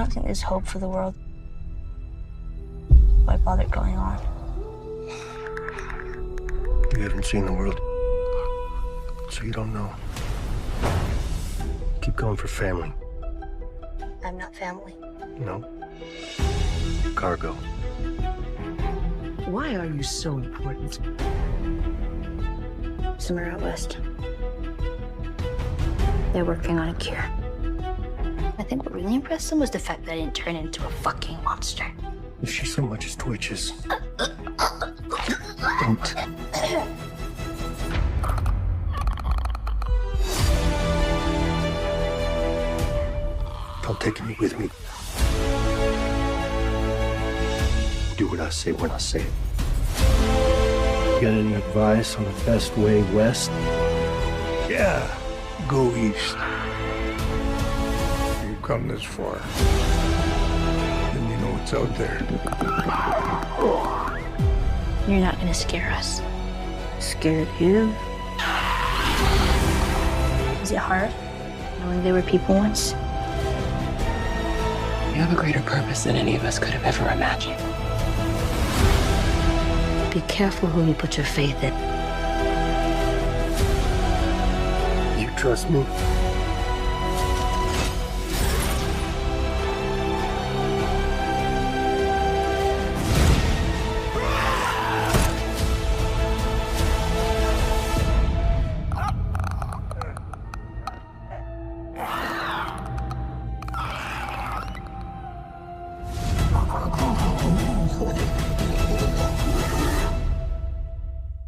think there's hope for the world. Why bother going on? You haven't seen the world, so you don't know. Keep going for family. I'm not family. No. Cargo. Why are you so important? Somewhere out west. They're working on a cure. I think what really impressed them was the fact that I didn't turn into a fucking monster. If she so much as twitches, don't. I'm taking you with me. Do what I say when I say it. Got any advice on the best way west? Yeah, go east. You've come this far. Then you know what's out there. You're not gonna scare us. Scared him? Is it hard knowing they were people once? You have a greater purpose than any of us could have ever imagined. Be careful who you put your faith in. You trust me?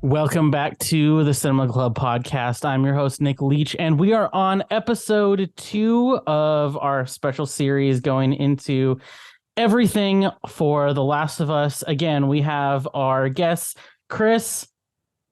Welcome back to the Cinema Club podcast. I'm your host, Nick Leach, and we are on episode 2 of our special series going into everything for The Last of Us. Again, we have our guests, Chris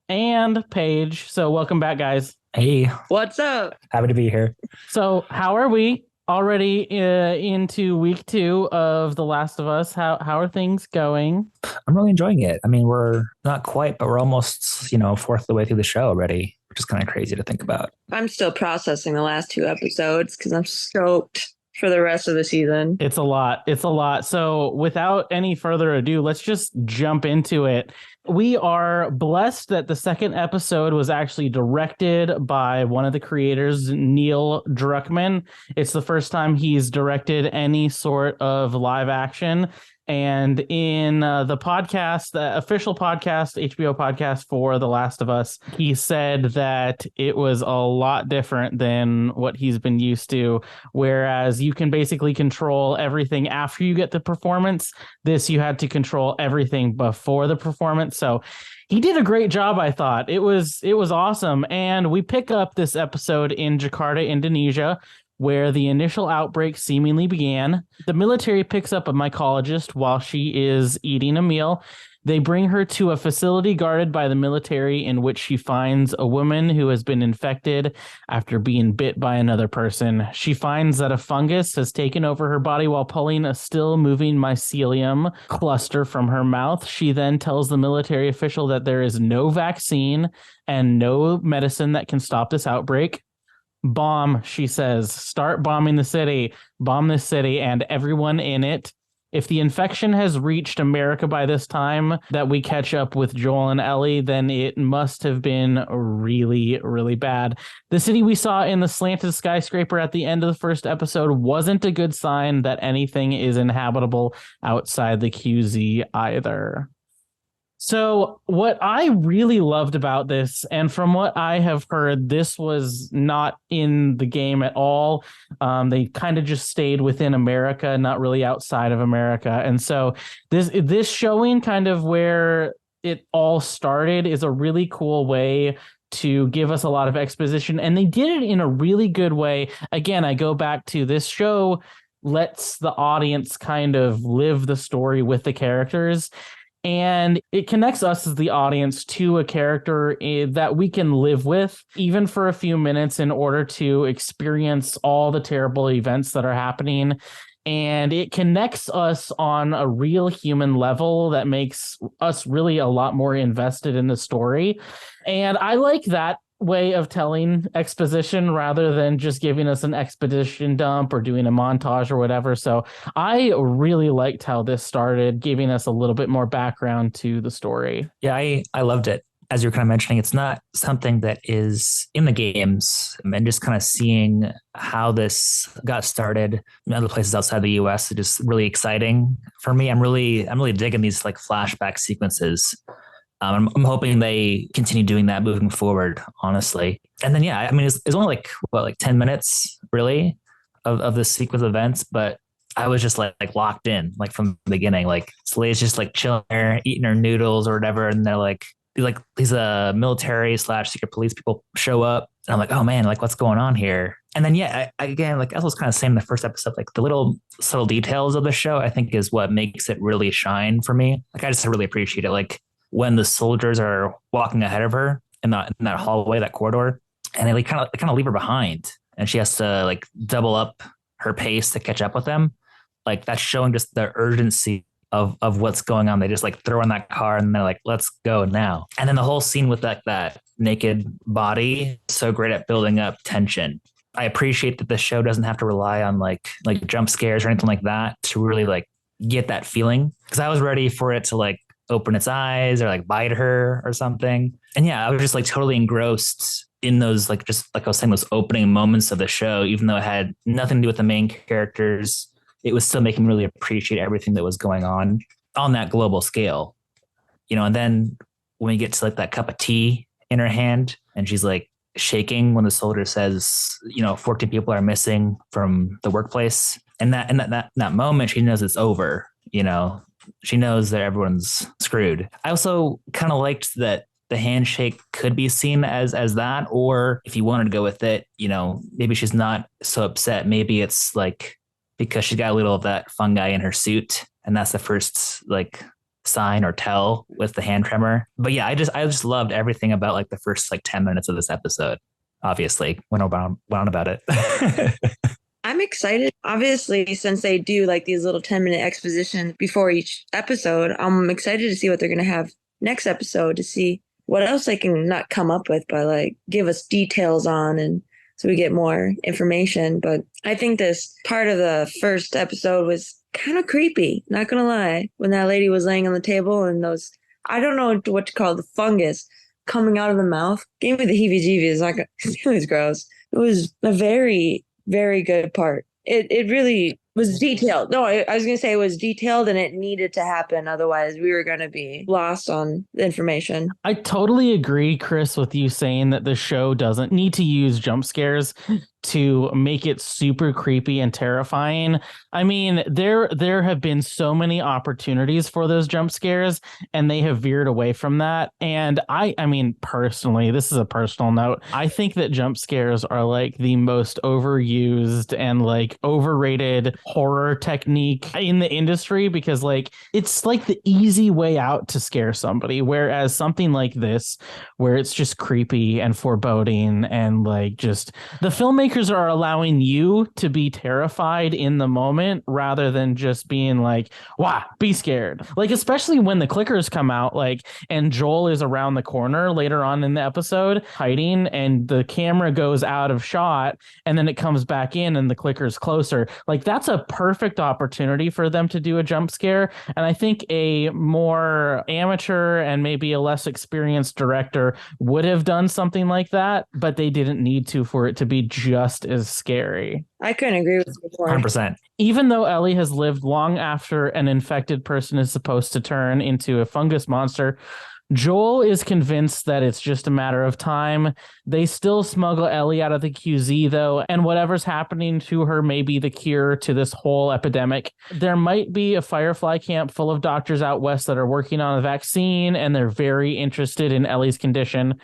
and Paige. So welcome back, guys. Hey, What's up? happy to be here. So how are we? Already into week 2 of The Last of Us. How are things going? I'm really enjoying it. I mean, we're not quite, but we're almost, fourth of the way through the show already, which is kind of crazy to think about. I'm still processing the last 2 episodes because I'm stoked for the rest of the season. It's a lot. It's a lot. So without any further ado, let's just jump into it. We are blessed that the second episode was actually directed by one of the creators, Neil Druckmann. It's the first time he's directed any sort of live action. And in the podcast, the official podcast, HBO podcast for The Last of Us, he said that it was a lot different than what he's been used to. Whereas you can basically control everything after you get the performance. This, you had to control everything before the performance. So he did a great job, I thought. It was awesome. And we pick up this episode in Jakarta, Indonesia, where the initial outbreak seemingly began. The military picks up a mycologist while she is eating a meal. They bring her to a facility guarded by the military in which she finds a woman who has been infected after being bit by another person. She finds that a fungus has taken over her body while pulling a still moving mycelium cluster from her mouth. She then tells the military official that there is no vaccine and no medicine that can stop this outbreak. Bomb, she says. Start bombing the city. Bomb this city and everyone in it. If the infection has reached America by this time that we catch up with Joel and Ellie, then it must have been really, really bad. The city we saw in the slanted skyscraper at the end of the first episode wasn't a good sign that anything is inhabitable outside the QZ either. So what I really loved about this, and from what I have heard, this was not in the game at all. They kind of just stayed within America, not really outside of America. And so this showing kind of where it all started is a really cool way to give us a lot of exposition. And they did it in a really good way. Again, I go back to this show lets the audience kind of live the story with the characters. And it connects us as the audience to a character that we can live with, even for a few minutes, in order to experience all the terrible events that are happening. And it connects us on a real human level that makes us really a lot more invested in the story. And I like that way of telling exposition rather than just giving us an exposition dump or doing a montage or whatever. So I really liked how this started, giving us a little bit more background to the story. Yeah, I loved it. As you're kind of mentioning, it's not something that is in the games, and just kind of seeing how this got started in other places outside the US is just really exciting for me. I'm really digging these like flashback sequences. I'm hoping they continue doing that moving forward, honestly. And then, yeah, I mean, it's only like 10 minutes really of this sequence of events, but I was just like locked in like from the beginning. Like Selena's just like chilling there, eating her noodles or whatever, and they're like these military / secret police people show up, and I'm like, oh man, like what's going on here? And then yeah, I again, like as I was kind of saying in the first episode, like the little subtle details of the show I think is what makes it really shine for me. Like I just really appreciate it. Like when the soldiers are walking ahead of her in that hallway, that corridor, and they kind of leave her behind, and she has to like double up her pace to catch up with them. Like that's showing just the urgency of what's going on. They just like throw in that car and they're like, let's go now. And then the whole scene with that naked body, so great at building up tension. I appreciate that the show doesn't have to rely on like jump scares or anything like that to really like get that feeling. Cause I was ready for it to like open its eyes or like bite her or something. And yeah, I was just like totally engrossed in those, like, just like I was saying, those opening moments of the show, even though it had nothing to do with the main characters, it was still making me really appreciate everything that was going on that global scale, you know. And then when we get to like that cup of tea in her hand and she's like shaking when the soldier says, you know, 14 people are missing from the workplace. And that moment, she knows it's over, you know, she knows that everyone's screwed. I also kind of liked that the handshake could be seen as that, or if you wanted to go with it, you know, maybe she's not so upset. Maybe it's like because she's got a little of that fungi in her suit, and that's the first like sign or tell with the hand tremor. But yeah, I just loved everything about like the first like 10 minutes of this episode. Obviously, went on about it. I'm excited. Obviously, since they do like these little 10-minute exposition before each episode, I'm excited to see what they're going to have next episode, to see what else they can not come up with, but like give us details on, and so we get more information. But I think this part of the first episode was kind of creepy, not gonna lie, when that lady was laying on the table and those, I don't know what to call the fungus coming out of the mouth, gave me the heebie-jeebies. It was gross. It was a very, very good part. It really was detailed. No, I was going to say it was detailed and it needed to happen. Otherwise, we were going to be lost on the information. I totally agree, Chris, with you saying that the show doesn't need to use jump scares to make it super creepy and terrifying. I mean, there have been so many opportunities for those jump scares, and they have veered away from that. And I mean, personally, this is a personal note, I think that jump scares are like the most overused and like overrated horror technique in the industry, because like it's like the easy way out to scare somebody, whereas something like this, where it's just creepy and foreboding, and like just the filmmakers are allowing you to be terrified in the moment rather than just being like, wow, be scared. Like, especially when the clickers come out, like, and Joel is around the corner later on in the episode hiding, and the camera goes out of shot and then it comes back in and the clicker's closer. Like, that's a perfect opportunity for them to do a jump scare. And I think a more amateur and maybe a less experienced director would have done something like that, but they didn't need to for it to be just as scary. I couldn't agree with you more. 100%. Even though Ellie has lived long after an infected person is supposed to turn into a fungus monster, Joel is convinced that it's just a matter of time. They still smuggle Ellie out of the QZ, though, and whatever's happening to her may be the cure to this whole epidemic. There might be a Firefly camp full of doctors out west that are working on a vaccine, and they're very interested in Ellie's condition.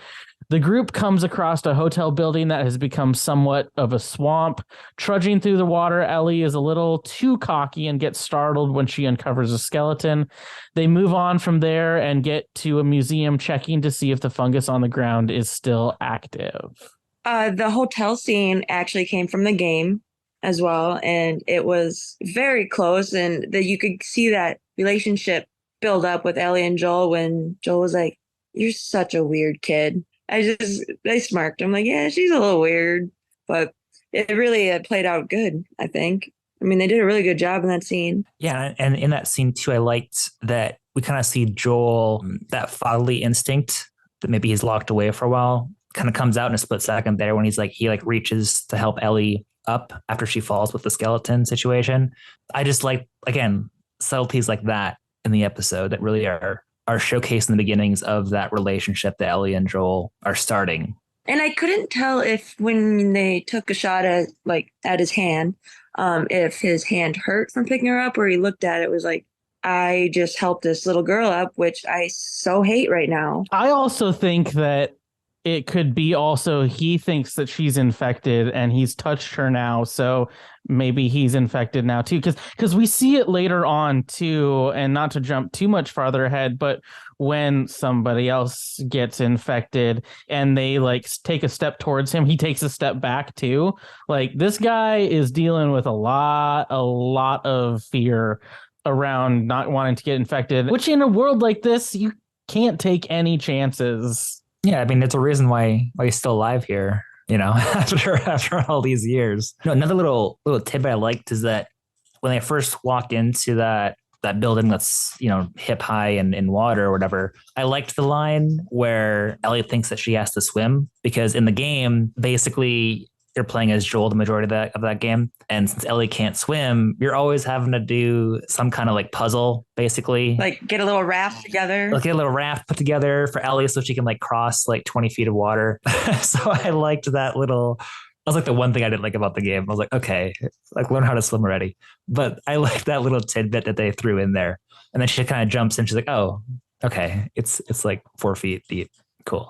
The group comes across a hotel building that has become somewhat of a swamp. Trudging through the water, Ellie is a little too cocky and gets startled when she uncovers a skeleton. They move on from there and get to a museum, checking to see if the fungus on the ground is still active. The hotel scene actually came from the game as well, and it was very close, and that you could see that relationship build up with Ellie and Joel when Joel was like, "You're such a weird kid." I smirked. I'm like, yeah, she's a little weird, but it really played out good, I think. I mean, they did a really good job in that scene. Yeah, and in that scene too, I liked that we kind of see Joel, that fatherly instinct that maybe he's locked away for a while, kind of comes out in a split second there when he reaches to help Ellie up after she falls with the skeleton situation. I just like, again, subtleties like that in the episode that really are showcasing the beginnings of that relationship that Ellie and Joel are starting. And I couldn't tell if when they took a shot at his hand, if his hand hurt from picking her up, or he looked at it was like, I just helped this little girl up, which I so hate right now. I also think that it could be also he thinks that she's infected and he's touched her now, so maybe he's infected now too, because we see it later on too, and not to jump too much farther ahead, but when somebody else gets infected and they like take a step towards him, he takes a step back too. Like, this guy is dealing with a lot of fear around not wanting to get infected, which in a world like this, you can't take any chances. Yeah, I mean, it's a reason why he's still alive here, after all these years. Another little tidbit I liked is that when they first walk into that building that's, hip high and in water or whatever, I liked the line where Ellie thinks that she has to swim, because in the game, basically you're playing as Joel the majority of that game. And since Ellie can't swim, you're always having to do some kind of like puzzle, basically. Like get a little raft together. Like get a little raft put together for Ellie so she can like cross like 20 feet of water. So I liked that little, that was like the one thing I didn't like about the game. I was like, okay, like learn how to swim already. But I like that little tidbit that they threw in there. And then she kind of jumps in. She's like, oh, okay. It's like 4 feet deep. Cool.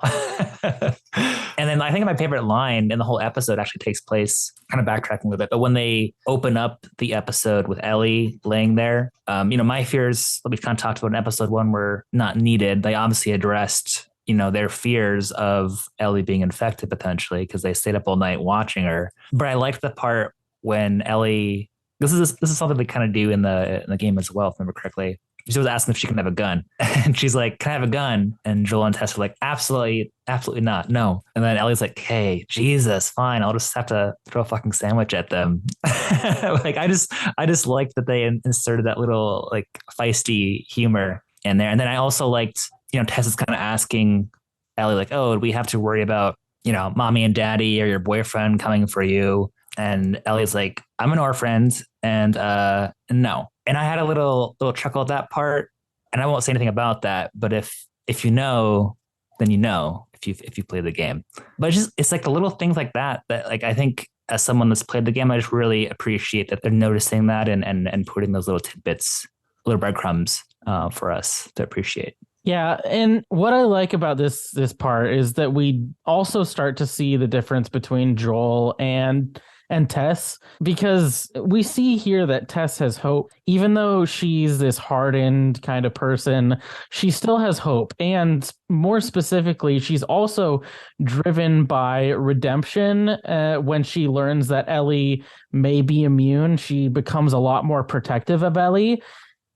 And then I think my favorite line in the whole episode actually takes place, kind of backtracking a little bit, but when they open up the episode with Ellie laying there, my fears that we've kind of talked about in episode 1 were not needed. They obviously addressed, their fears of Ellie being infected potentially because they stayed up all night watching her. But I liked the part when Ellie, this is something they kind of do in the game as well, if I remember correctly. She was asking if she can have a gun. And she's like, can I have a gun? And Joel and Tess are like, absolutely not. No. And then Ellie's like, hey, Jesus, fine. I'll just have to throw a fucking sandwich at them. Like, I just liked that they inserted that little like feisty humor in there. And then I also liked, Tess is kind of asking Ellie like, oh, do we have to worry about, mommy and daddy or your boyfriend coming for you? And Ellie's like, I'm an orphan and no. And I had a little chuckle at that part, and I won't say anything about that. But if you know, then you know if you play the game. But it's like the little things like that like I think as someone that's played the game, I just really appreciate that they're noticing that and putting those little tidbits, little breadcrumbs for us to appreciate. Yeah, and what I like about this part is that we also start to see the difference between Joel and Tess, because we see here that Tess has hope. Even though she's this hardened kind of person, she still has hope. And more specifically, she's also driven by redemption. When she learns that Ellie may be immune, she becomes a lot more protective of Ellie.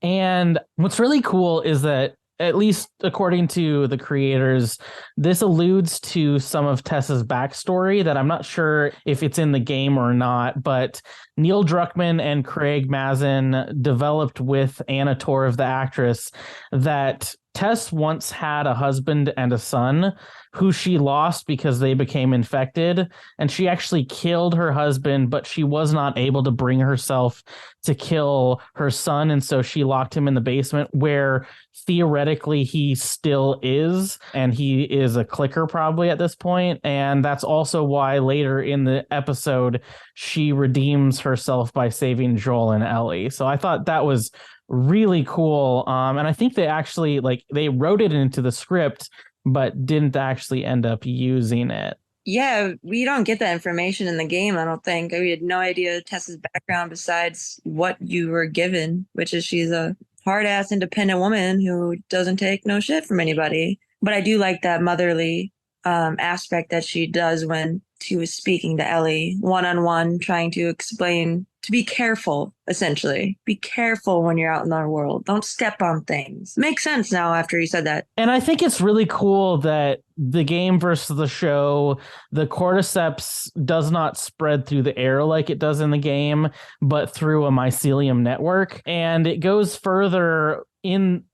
And what's really cool is that, at least according to the creators, this alludes to some of Tess's backstory that I'm not sure if it's in the game or not, but Neil Druckmann and Craig Mazin developed with Anna Torv, the actress, that Tess once had a husband and a son who she lost because they became infected, and she actually killed her husband, but she was not able to bring herself to kill her son, and so she locked him in the basement where theoretically he still is, and he is a clicker probably at this point. And that's also why later in the episode she redeems herself by saving Joel and Ellie. So I thought that was really cool. And I think they actually they wrote it into the script but didn't actually end up using it. Yeah, we don't get that information in the game, I don't think. We had no idea Tessa's background besides what you were given, which is she's a hard-ass independent woman who doesn't take no shit from anybody. But I do like that motherly aspect that she does when he was speaking to Ellie one-on-one, trying to explain to be careful, essentially. Be careful when you're out in the world. Don't step on things. Makes sense now after he said that. And I think it's really cool that the game versus the show, the cordyceps does not spread through the air like it does in the game, but through a mycelium network. And it goes further in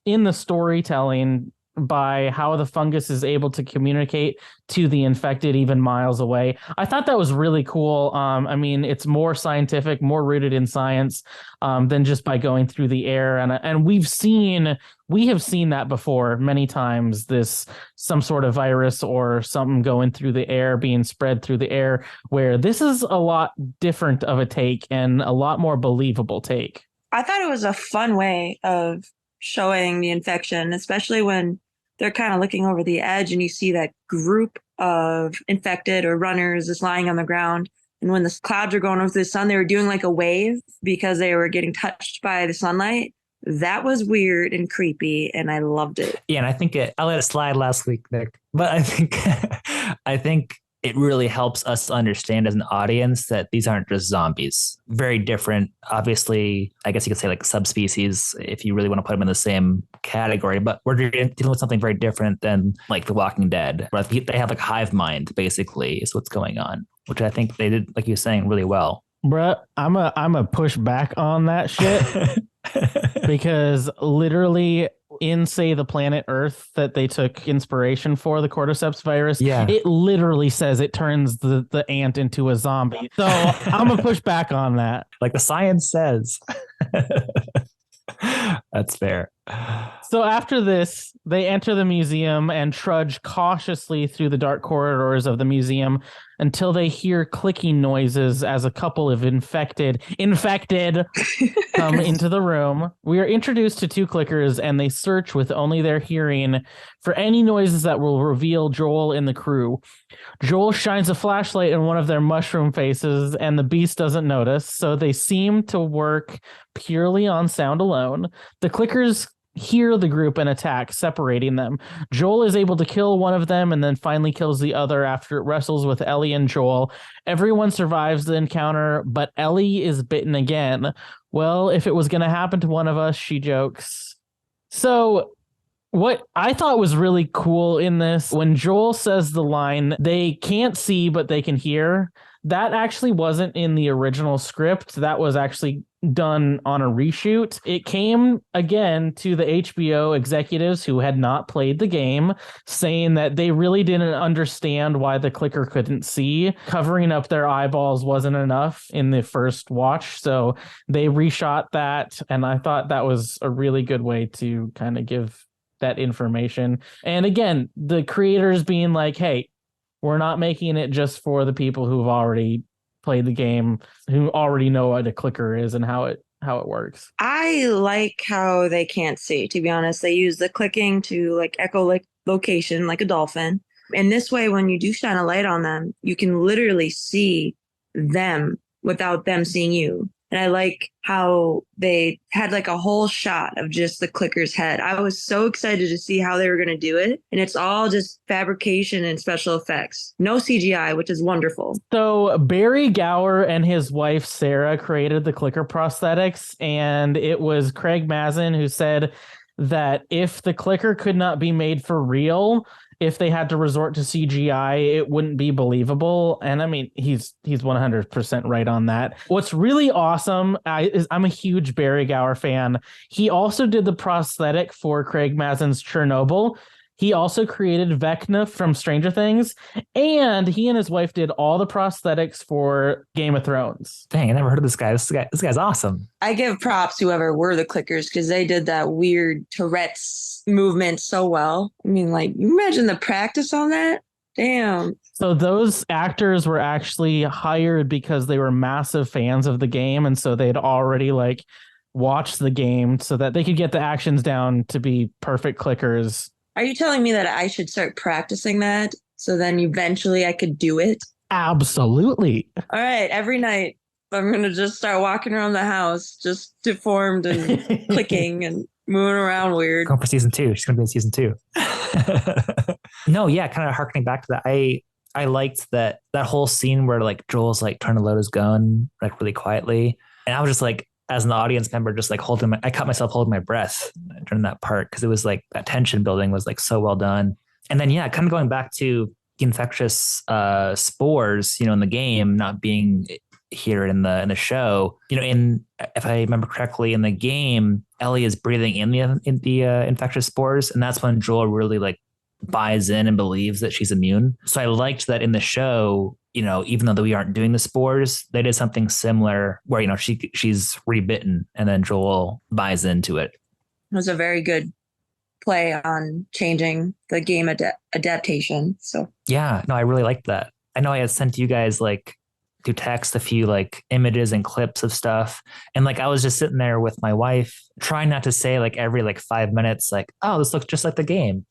the storytelling by how the fungus is able to communicate to the infected even miles away. I thought that was really cool. I mean, it's more scientific, more rooted in science than just by going through the air. And we have seen that before many times, some sort of virus or something going through the air, being spread through the air, where this is a lot different of a take and a lot more believable take. I thought it was a fun way of showing the infection, especially when they're kind of looking over the edge and you see that group of infected or runners just lying on the ground. And when the clouds are going over the sun, they were doing like a wave because they were getting touched by the sunlight. That was weird and creepy, and I loved it. Yeah, and I think I let it slide last week, Nick, but I think it really helps us understand as an audience that these aren't just zombies. Very different. Obviously, I guess you could say like subspecies if you really want to put them in the same category, but we're dealing with something very different than like The Walking Dead. Where they have like hive mind, basically, is what's going on, which I think they did, like you were saying, really well. Bruh, I'm a push back on that shit because literally in, say, the planet Earth that they took inspiration for, the cordyceps virus, it literally says it turns the ant into a zombie. So I'm gonna push back on that. Like the science says. That's fair. So after this, they enter the museum and trudge cautiously through the dark corridors of the museum until they hear clicking noises as a couple of infected come into the room. We are introduced to two clickers and they search with only their hearing for any noises that will reveal Joel and the crew. Joel shines a flashlight in one of their mushroom faces and the beast doesn't notice, so they seem to work purely on sound alone. The clickers hear the group and attack, separating them. Joel is able to kill one of them and then finally kills the other after it wrestles with Ellie and Joel. Everyone survives the encounter, but Ellie is bitten again. Well, if it was going to happen to one of us, she jokes. So what I thought was really cool in this, when Joel says the line, they can't see, but they can hear, that actually wasn't in the original script. That was actually done on a reshoot. It came again to the HBO executives who had not played the game, saying that they really didn't understand why the clicker couldn't see. Covering up their eyeballs wasn't enough in the first watch, so they reshot that, and I thought that was a really good way to kind of give that information. And again, the creators being like, hey, we're not making it just for the people who've already played the game, who already know what a clicker is and how it works. I like how they can't see, to be honest. They use the clicking to like echolocation like a dolphin. And this way, when you do shine a light on them, you can literally see them without them seeing you. And I like how they had like a whole shot of just the clicker's head. I was so excited to see how they were going to do it. And it's all just fabrication and special effects. No CGI, which is wonderful. So Barry Gower and his wife, Sarah, created the clicker prosthetics. And it was Craig Mazin who said that if the clicker could not be made for real, if they had to resort to CGI, it wouldn't be believable. And I mean, he's 100% right on that. What's really awesome is I'm a huge Barry Gower fan. He also did the prosthetic for Craig Mazin's Chernobyl. He also created Vecna from Stranger Things, and he and his wife did all the prosthetics for Game of Thrones. Dang, I never heard of this guy. This guy's awesome. I give props to whoever were the clickers because they did that weird Tourette's movement so well. I mean, like, you imagine the practice on that? Damn. So those actors were actually hired because they were massive fans of the game, and so they'd already like watched the game so that they could get the actions down to be perfect clickers. Are you telling me that I should start practicing that so then eventually I could do it? Absolutely. All right. Every night I'm going to just start walking around the house, just deformed and clicking and moving around weird. Going for season 2. She's going to be in season 2. No, yeah, kind of harkening back to that. I liked that whole scene where like Joel's like trying to load his gun like really quietly. And I was just like, as an audience member, just like I caught myself holding my breath during that part because it was like that tension building was like so well done. And then, yeah, kind of going back to the infectious spores, in the game, not being here in the show, if I remember correctly, in the game, Ellie is breathing in the infectious spores. And that's when Joel really like buys in and believes that she's immune. So I liked that in the show, even though we aren't doing the spores, they did something similar where, she's rebitten and then Joel buys into it. It was a very good play on changing the game adaptation. So yeah, no, I really liked that. I know I had sent you guys like through text a few like images and clips of stuff. And like, I was just sitting there with my wife trying not to say like every like 5 minutes, like, oh, this looks just like the game.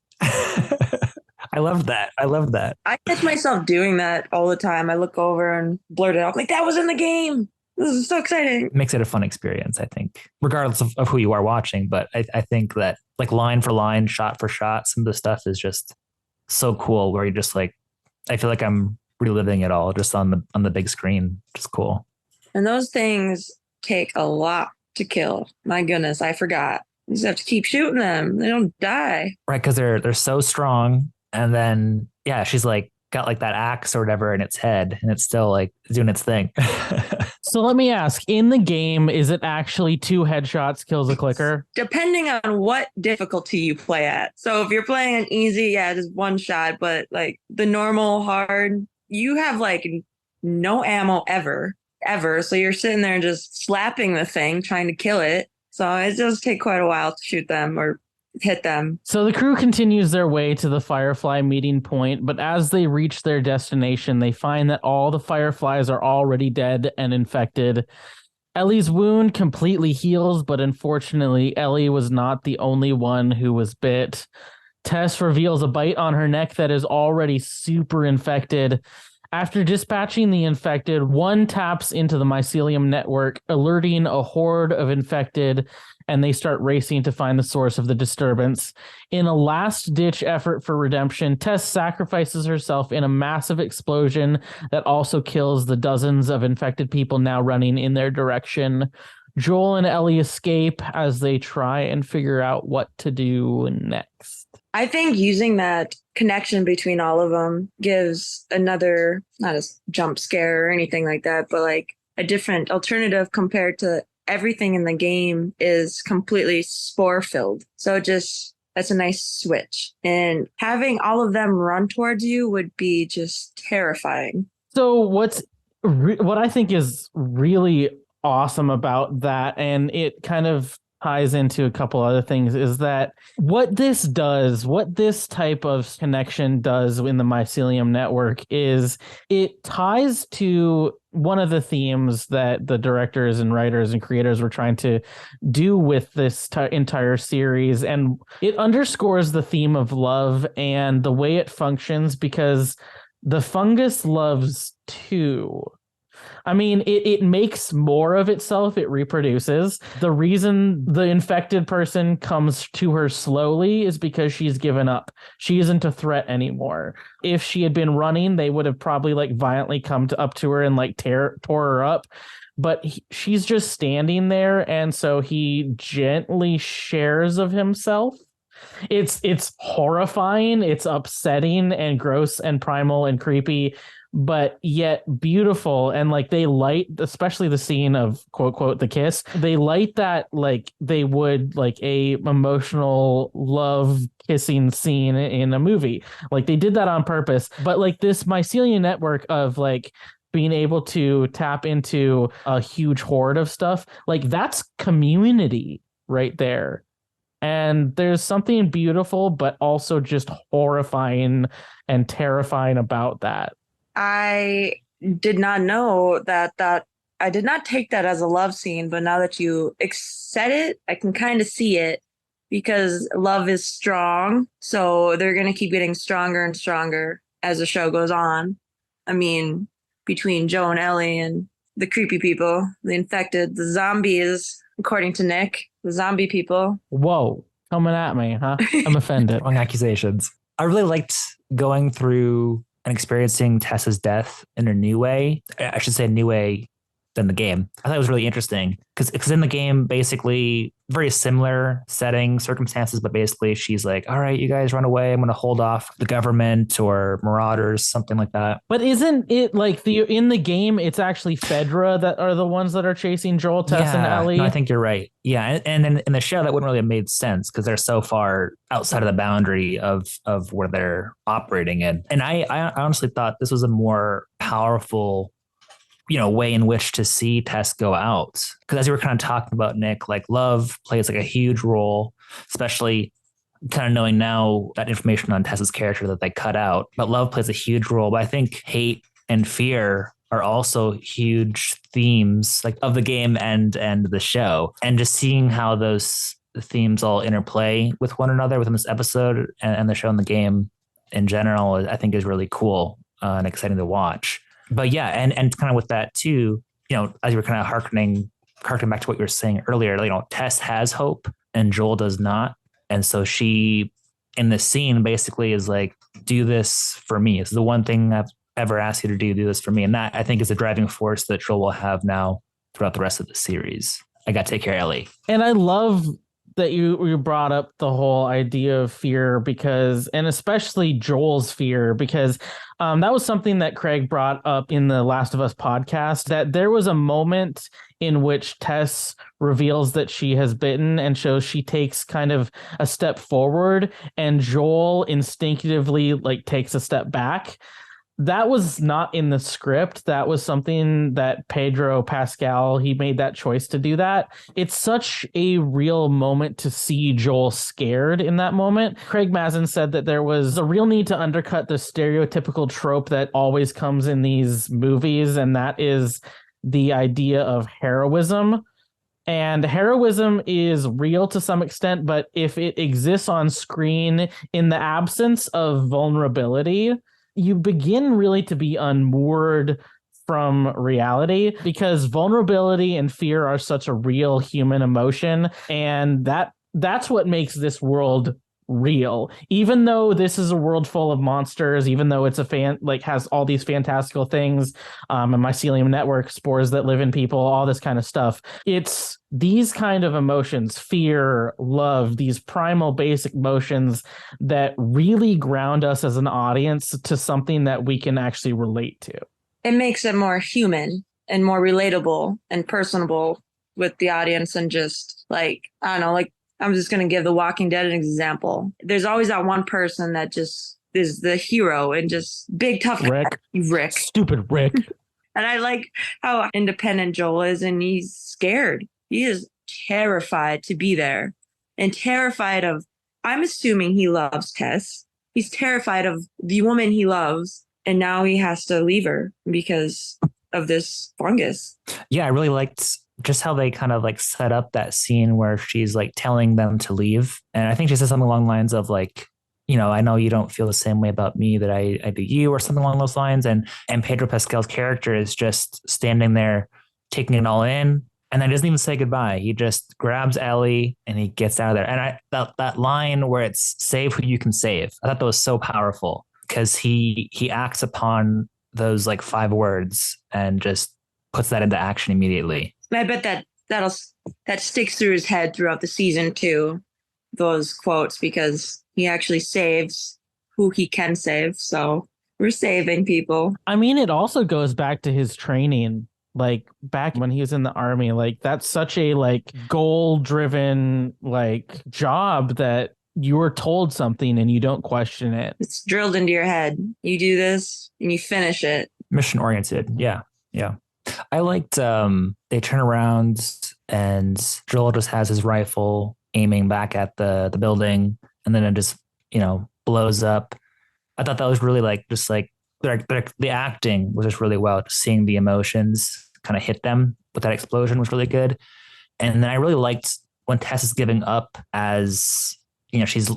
I loved that. I catch myself doing that all the time. I look over and blurt it out like, that was in the game. This is so exciting. It makes it a fun experience, I think, regardless of who you are watching. But I think that like line for line, shot for shot, some of the stuff is just so cool where you're just like, I feel like I'm reliving it all just on the big screen. Just cool. And those things take a lot to kill. My goodness, I forgot. You just have to keep shooting them. They don't die. Right, because they're so strong. And then, yeah, she's like got like that axe or whatever in its head and it's still like doing its thing. So let me ask, in the game, is it actually 2 headshots kills a clicker? Depending on what difficulty you play at. So if you're playing an easy, yeah, just 1 shot, but like the normal hard, you have like no ammo ever. So you're sitting there just slapping the thing, trying to kill it. So it does take quite a while to shoot them or hit them. So the crew continues their way to the Firefly meeting point, but as they reach their destination, they find that all the Fireflies are already dead and infected. Ellie's wound completely heals, but unfortunately, Ellie was not the only one who was bit. Tess reveals a bite on her neck that is already super infected. After dispatching the infected, one taps into the mycelium network, alerting a horde of infected, and they start racing to find the source of the disturbance. In a last-ditch effort for redemption, Tess sacrifices herself in a massive explosion that also kills the dozens of infected people now running in their direction. Joel and Ellie escape as they try and figure out what to do next. I think using that connection between all of them gives another, not a jump scare or anything like that, but like a different alternative compared to everything in the game is completely spore filled. So that's a nice switch. And having all of them run towards you would be just terrifying. So what I think is really awesome about that, and it kind of ties into a couple other things, is that what this type of connection does in the mycelium network is it ties to one of the themes that the directors and writers and creators were trying to do with this entire series. And it underscores the theme of love and the way it functions, because the fungus loves too. I mean, it makes more of itself. It reproduces. The reason the infected person comes to her slowly is because she's given up. She isn't a threat anymore. If she had been running, they would have probably like violently come up to her and like tore her up. But she's just standing there. And so he gently shares of himself. It's horrifying. It's upsetting and gross and primal and creepy, but yet beautiful. And like they light, especially the scene of quote, quote, the kiss, they light that like they would like a emotional love kissing scene in a movie. Like they did that on purpose. But like this mycelium network of like being able to tap into a huge horde of stuff, like that's community right there. And there's something beautiful, but also just horrifying and terrifying about that. I did not know that I did not take that as a love scene, but now that you said it, I can kind of see it, because love is strong. So they're going to keep getting stronger and stronger as the show goes on. I mean, between Joe and Ellie and the creepy people, the infected, the zombies, according to Nick, the zombie people. Whoa, coming at me, huh? I'm offended. Wrong accusations. I really liked going through and experiencing Tessa's death in a new way. I should say a new way than the game. I thought it was really interesting because in the game, basically very similar setting, circumstances, but basically she's like, all right, you guys run away. I'm going to hold off the government or marauders, something like that. But isn't it like in the game, it's actually Fedra that are the ones that are chasing Joel, Tess, and Ellie? No, I think you're right. Yeah. And in the show, that wouldn't really have made sense because they're so far outside of the boundary of where they're operating in. And I honestly thought this was a more powerful way in which to see Tess go out. Because as you were kind of talking about, Nick, like love plays like a huge role, especially kind of knowing now that information on Tessa's character that they cut out. But love plays a huge role. But I think hate and fear are also huge themes like of the game and the show. And just seeing how those themes all interplay with one another within this episode and the show and the game in general, I think is really cool and exciting to watch. But yeah, and kind of with that too, as you were kind of harkening back to what you were saying earlier, Tess has hope and Joel does not. And so she, in this scene, basically is like, do this for me. It's the one thing I've ever asked you to do this for me. And that, I think, is a driving force that Joel will have now throughout the rest of the series. I got to take care of Ellie. And I love that you brought up the whole idea of fear and especially Joel's fear, because that was something that Craig brought up in the Last of Us podcast, that there was a moment in which Tess reveals that she has bitten, and shows she takes kind of a step forward and Joel instinctively takes a step back. That was not in the script. That was something that Pedro Pascal, he made that choice to do that. It's such a real moment to see Joel scared in that moment. Craig Mazin said that there was a real need to undercut the stereotypical trope that always comes in these movies, and that is the idea of heroism. And heroism is real to some extent, but if it exists on screen in the absence of vulnerability, you begin really to be unmoored from reality, because vulnerability and fear are such a real human emotion. And that's what makes this world real. Even though this is a world full of monsters, even though it's has all these fantastical things, and mycelium network spores that live in people, all this kind of stuff. It's these kind of emotions, fear, love, these primal basic emotions that really ground us as an audience to something that we can actually relate to. It makes it more human and more relatable and personable with the audience, and just I don't know, I'm just going to give The Walking Dead an example. There's always that one person that just is the hero and just big, tough Rick. Stupid Rick. And I like how independent Joel is, and he's scared. He is terrified to be there and terrified of, I'm assuming he loves Tess. He's terrified of the woman he loves, and now he has to leave her because of this fungus. Yeah, I really liked just how they kind of set up that scene where she's telling them to leave. And I think she says something along the lines of I know you don't feel the same way about me that I do you, or something along those lines. And Pedro Pascal's character is just standing there taking it all in. And then doesn't even say goodbye. He just grabs Ellie and he gets out of there. And that line where it's save who you can save, I thought that was so powerful, because he acts upon those 5 words and just puts that into action immediately. I bet that sticks through his head throughout the season too, those quotes, because he actually saves who he can save. So we're saving people. I mean, it also goes back to his training, back when he was in the army. That's such a goal driven job that you were told something and you don't question it. It's drilled into your head. You do this and you finish it. Mission oriented. Yeah. I liked they turn around and Joel just has his rifle aiming back at the building, and then it just blows up. I thought that was really the acting was just really well. Just seeing the emotions kind of hit them with that explosion was really good. And then I really liked when Tess is giving up, as she's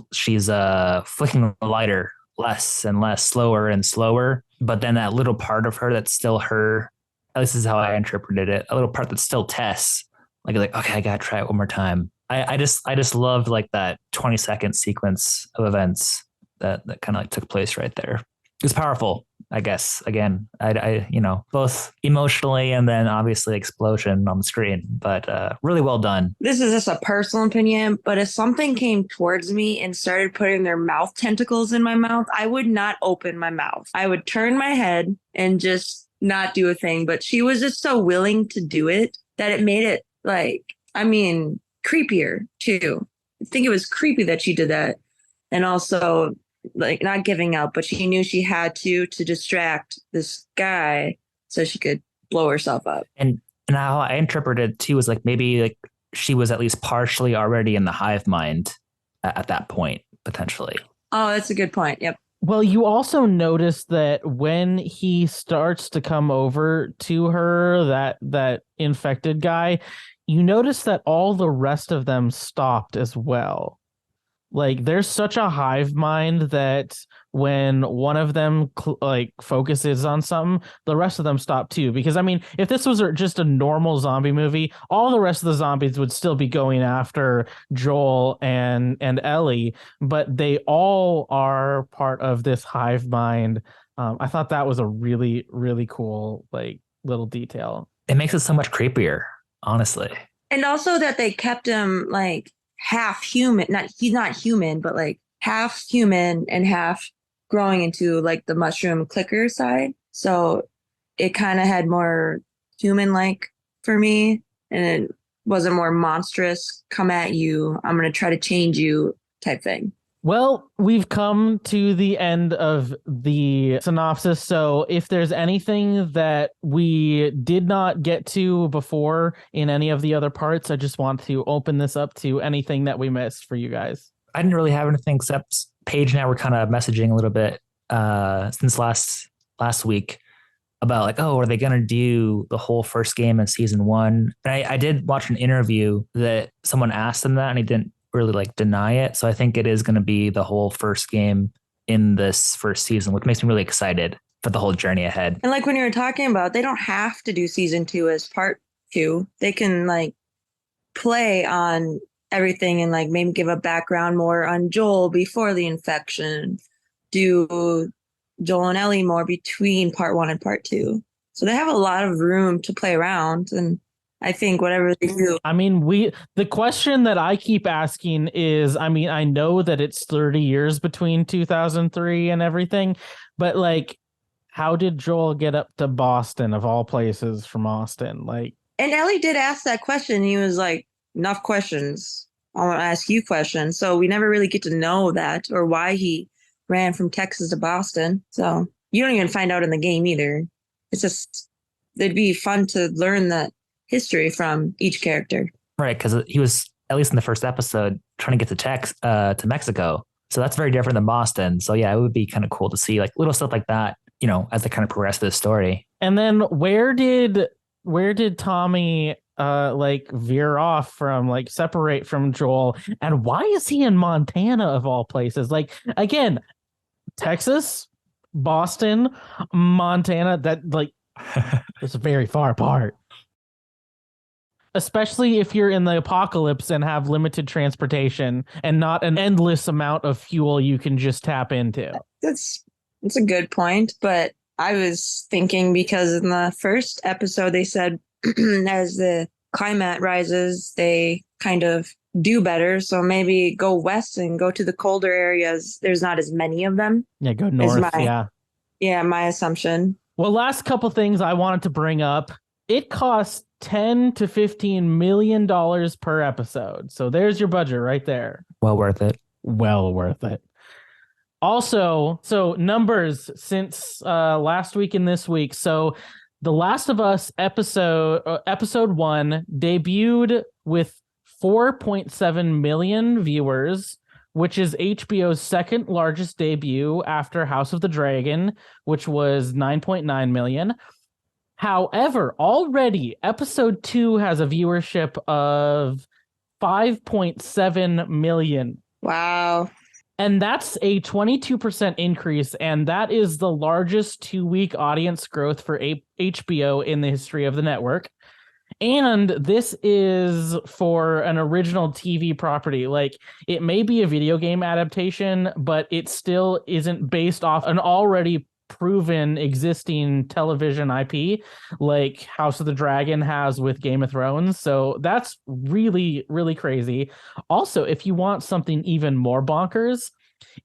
flicking the lighter less and less, slower and slower. But then that little part of her that's still her, at least this is how I interpreted it, a little part that's still Tess, okay, I gotta try it one more time. I just loved that 20-second sequence of events that kind of took place right there. It was powerful. I guess. Again, I both emotionally and then obviously explosion on the screen, but really well done. This is just a personal opinion, but if something came towards me and started putting their mouth tentacles in my mouth, I would not open my mouth. I would turn my head and just not do a thing. But she was just so willing to do it that it made it creepier too. I think it was creepy that she did that. And also not giving up, but she knew she had to distract this guy so she could blow herself up. And how I interpreted it too was maybe she was at least partially already in the hive mind at that point, potentially. Oh, that's a good point. Yep. Well, you also notice that when he starts to come over to her, that infected guy, you notice that all the rest of them stopped as well. There's such a hive mind that when one of them focuses on something, the rest of them stop too. Because if this was just a normal zombie movie, all the rest of the zombies would still be going after Joel and Ellie, but they all are part of this hive mind. I thought that was a really, really cool little detail. It makes it so much creepier, honestly. And also that they kept him half human. He's not human, but half human and half growing into the mushroom clicker side. So it kind of had more human-like for me, and it wasn't more monstrous, come at you, I'm going to try to change you type thing. Well, we've come to the end of the synopsis. So if there's anything that we did not get to before in any of the other parts, I just want to open this up to anything that we missed for you guys. I didn't really have anything except Paige and I were kind of messaging a little bit since last week about are they going to do the whole first game in season 1? And I did watch an interview that someone asked him that, and he didn't really deny it. So I think it is going to be the whole first game in this first season, which makes me really excited for the whole journey ahead. And when you were talking about, they don't have to do season 2 as part 2. They can play on everything and maybe give a background more on Joel before the infection, do Joel and Ellie more between part 1 and part 2. So they have a lot of room to play around, and I think whatever they do. The question that I keep asking is, I know that it's 30 years between 2003 and everything, but how did Joel get up to Boston of all places from Austin? And Ellie did ask that question. He was enough questions. I want to ask you questions. So we never really get to know that or why he ran from Texas to Boston. So you don't even find out in the game either. It's just, it'd be fun to learn that history from each character. Right, because he was, at least in the first episode, trying to get to Mexico. So that's very different than Boston. So yeah, it would be kind of cool to see little stuff like that, as they kind of progress this story. And then where did Tommy veer off from, separate from Joel, and why is he in Montana of all places? Again, Texas, Boston, Montana, that it's very far apart. Especially if you're in the apocalypse and have limited transportation and not an endless amount of fuel you can just tap into. That's a good point, but I was thinking because in the first episode they said as the climate rises, they kind of do better. So maybe go west and go to the colder areas. There's not as many of them. Yeah, go north. Yeah, my assumption. Well, last couple things I wanted to bring up. It costs $10 to $15 million per episode. So there's your budget right there. Well worth it. Well worth it. Also, so numbers since last week and this week. So The Last of Us episode 1 debuted with 4.7 million viewers, which is HBO's second largest debut after House of the Dragon, which was 9.9 million. However, already episode 2 has a viewership of 5.7 million. Wow. And that's a 22% increase, and that is the largest 2-week audience growth for HBO in the history of the network. And this is for an original TV property. It may be a video game adaptation, but it still isn't based off an already proven existing television IP like House of the Dragon has with Game of Thrones. So that's really, really crazy. Also, if you want something even more bonkers,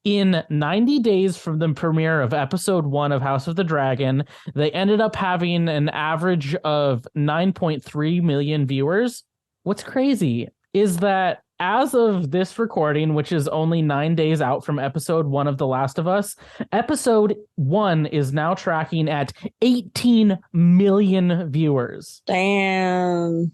in 90 days from the premiere of episode 1 of House of the Dragon, they ended up having an average of 9.3 million viewers. What's crazy is that as of this recording, which is only 9 days out from episode 1 of The Last of Us, episode 1 is now tracking at 18 million viewers. Damn.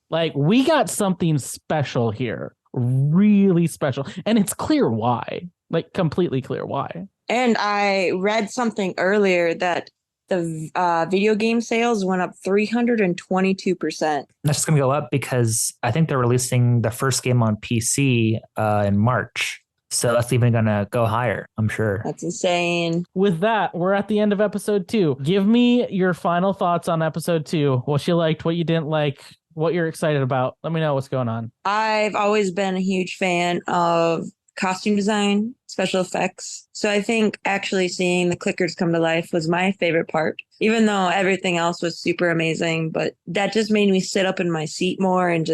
Like, we got something special here. Really special. And it's clear why. Like, completely clear why. And I read something earlier that the video game sales went up 322%. That's just going to go up because I think they're releasing the first game on PC in March. So that's even going to go higher, I'm sure. That's insane. With that, we're at the end of episode 2. Give me your final thoughts on episode 2. What you liked, what you didn't like, what you're excited about. Let me know what's going on. I've always been a huge fan of costume design, special effects. So I think actually seeing the clickers come to life was my favorite part, even though everything else was super amazing. But that just made me sit up in my seat more and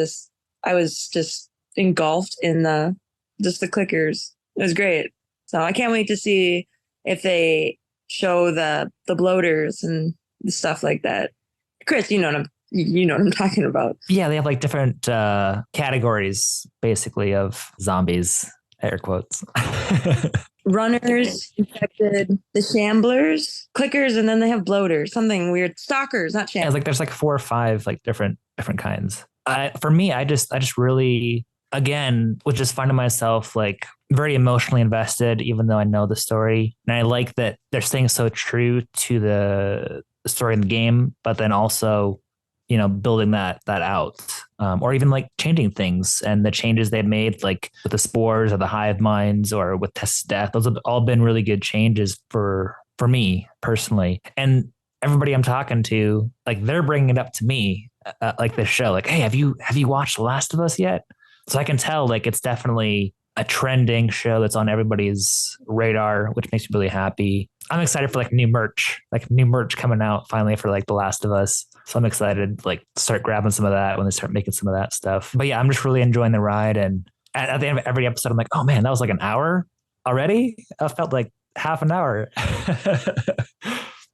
I was just engulfed in the clickers. It was great. So I can't wait to see if they show the bloaters and the stuff like that. Chris, you know what I'm talking about. Yeah, they have like different categories basically of zombies. Air quotes. Runners, infected, the shamblers, clickers, and then they have bloaters, something weird. Stalkers, not shamblers. Yeah, like there's like 4 or 5 like different kinds. For me, I just really, again, was just finding myself like very emotionally invested, even though I know the story. And I like that they're staying so true to the story in the game, but then also, you know, building that out, or even like changing things and the changes they've made, like with the spores or the hive minds or with Tess' death. Those have all been really good changes for me personally. And everybody I'm talking to, like they're bringing it up to me, like this show, like, hey, have you watched The Last of Us yet? So I can tell like it's definitely a trending show that's on everybody's radar, which makes me really happy. I'm excited for like new merch coming out finally for like The Last of Us. So I'm excited to like start grabbing some of that when they start making some of that stuff. But yeah, I'm just really enjoying the ride. And at the end of every episode, I'm like, oh man, that was like an hour already. I felt like half an hour.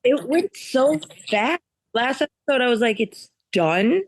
It went so fast. Last episode, I was like, it's done.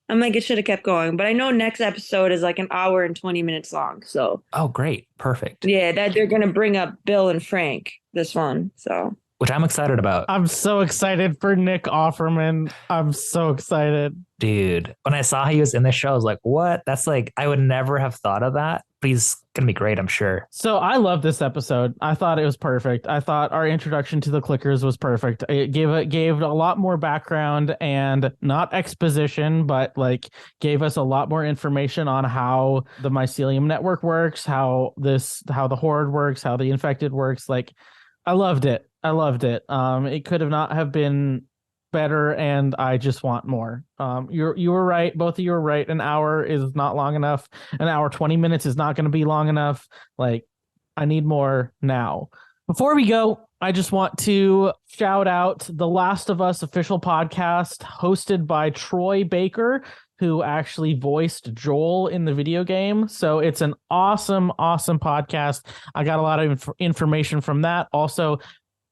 I'm like, it should have kept going. But I know next episode is like an hour and 20 minutes long. So oh, great. Perfect. yeah, that they're going to bring up Bill and Frank, this one. So which I'm excited about. I'm so excited for Nick Offerman. I'm so excited. Dude, when I saw he was in this show, I was like, what? That's like, I would never have thought of that. But he's going to be great, I'm sure. So I love this episode. I thought it was perfect. I thought our introduction to the clickers was perfect. It gave a lot more background and not exposition, but like gave us a lot more information on how the mycelium network works, how the horde works, how the infected works. Like, I loved it. It could not have been better, and I just want more. You were right. Both of you were right. An hour is not long enough. An hour, 20 minutes is not going to be long enough. Like, I need more now. Before we go, I just want to shout out the Last of Us official podcast hosted by Troy Baker, who actually voiced Joel in the video game. So it's an awesome podcast. I got a lot of information from that. Also,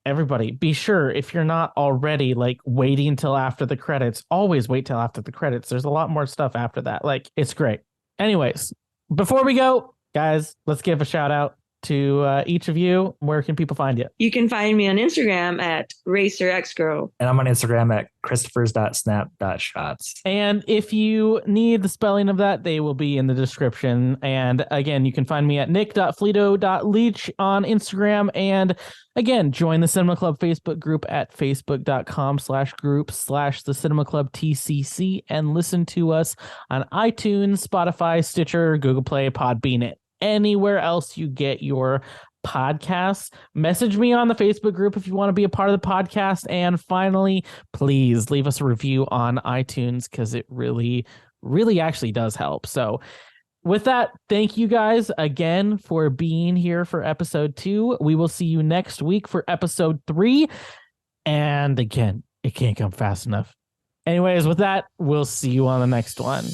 everybody, be sure, if you're not already like waiting till after the credits, always wait till after the credits. There's a lot more stuff after that. Like, it's great. Anyways, before we go, guys, let's give a shout out to each of you. Where can people find you? you can find me on Instagram at RacerXGirl. And I'm on Instagram at christophers.snap.shots. And if you need the spelling of that, they will be in the description. And again, you can find me at nick.fleeto.leach on Instagram. And again, join the Cinema Club Facebook group at facebook.com/group/the Cinema Club TCC and listen to us on iTunes, Spotify, Stitcher, Google Play, Podbean, anywhere else you get your podcasts. Message me on the Facebook group if you want to be a part of the podcast. And finally, please leave us a review on iTunes, because it really, really actually does help. So with that, thank you guys again for being here for episode 2. We will see you next week for episode 3. And again, it can't come fast enough. Anyways, with that, we'll see you on the next one.